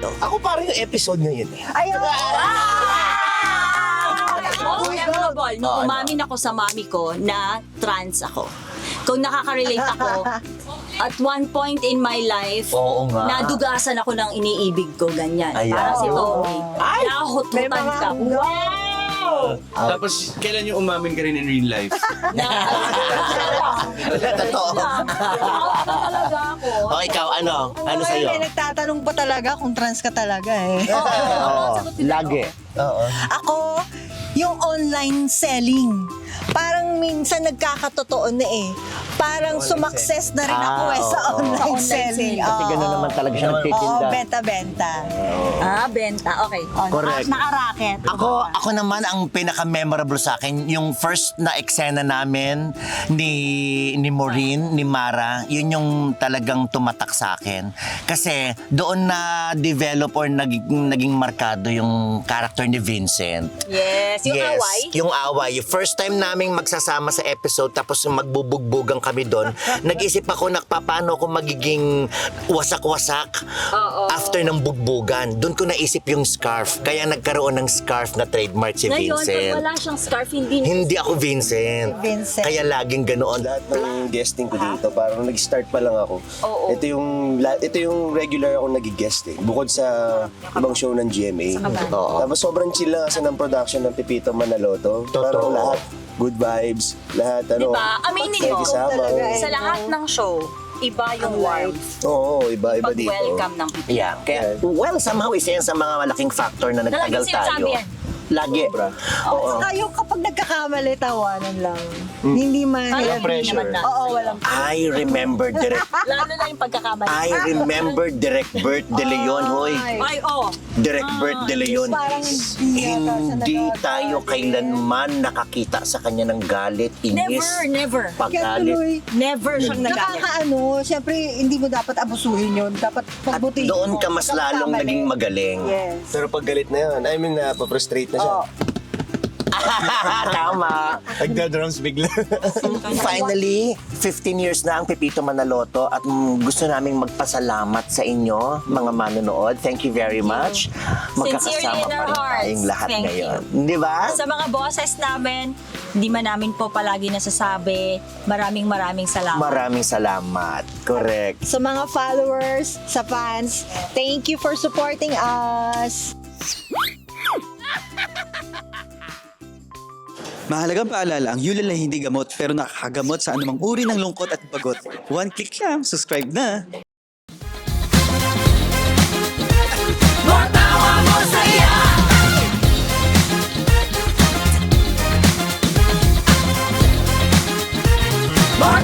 to. Ako parang yung episode ngayon eh. Ayun! Most memorable, nung umamin ako sa mami ko na trans ako. Kung nakaka-relate ako, at one point in my life, Oo nga. nadugasan ako ng iniibig ko, ganyan. Ayan. Parang si Tommy. Ay! May Nahututan mga ka. Tapos, kailan yung umamin ka rin in real life? Totoo. Talaga ako. O ikaw, ano? Ano Ay, sa'yo? may nagtatanong pa talaga kung trans ka talaga eh. Oo. Lagi. Oo. Ako, yung online selling. Parang minsan nagkakatotoo na eh. Parang sumakses na rin ako eh sa oo. online Sa online selling. selling. Kasi gano'n naman talaga siya Oo, nagtitinda. benta-benta. Benta. Okay. Correct. Nakaraket. Ako naman ang pinaka-memorable sa akin, yung first na eksena namin ni Maureen, ni Mara, yun yung talagang tumatak sa akin. Kasi doon na develop or naging markado yung character ni Vincent. Yes. Yung away. Yung away. Yung first time naming magsasama sa episode tapos magbubugbugang kami doon, nag-isip ako na paano ako magiging wasak-wasak after ng bugbugan. Doon ko naisip yung scarf. Kaya nagkaroon ng scarf na trademark si Ngayon, pag Vincent. wala siyang scarf, hindi Hindi ako Vincent. Vincent. Kaya laging ganoon. Lahat ng guesting ko dito, parang nag-start pa lang ako. Oo. Ito yung regular ako nag-guest eh. Bukod sa ibang show ng GMA. Oo. Tapos sobrang chill lang kasi ng production ng Pipito Manaloto. Totoo. Parang lahat, good vibes, lahat Diba? Aminin mo, nakikisama. sa lahat ng show, iba yung warmth. Oo, iba-iba dito. Pag-welcome ng people. Yeah. Kaya, well, somehow isa yan sa mga malaking factor na nagtagal Lagi sinasabi tayo. yan. Lagi. Oo. Tayo kapag nagkakamali, tawanan lang. Hindi man. Walang pressure. naman natin. Oo, walang I remember direct Lalo na yung pagkakamali. I remember direct Bert De Leon, hoy. Ay, oh. Direct Bert De Leon. Parang Hindi tayo kailanman nakakita sa kanya ng galit, inis, Never. paggalit. Never siyang nagalit. Nakakaano, siyempre hindi mo dapat abusuhin yun. Dapat At pagbutihin doon mo. ka mas lalong Kamali. naging magaling. Yes. Pero pag galit na yun, I mean, napaprostrate na siya. Oo. Tama. Nagda-drums bigla. Finally, 15 years na ang Pipito Manaloto at gusto naming magpasalamat sa inyo, mga manonood. Thank you very much. Sincerely in Magkakasama pa our rin hearts. tayong lahat Thank ngayon. Di ba? Sa mga bosses namin, hindi man namin po palagi nasasabi, maraming salamat. Maraming salamat. Correct. Sa mga followers, sa fans, thank you for supporting us. Mahalagang paalala, ang Yulin ay hindi gamot pero nakakagamot sa anumang uri ng lungkot at bagot. One click lang, subscribe na! More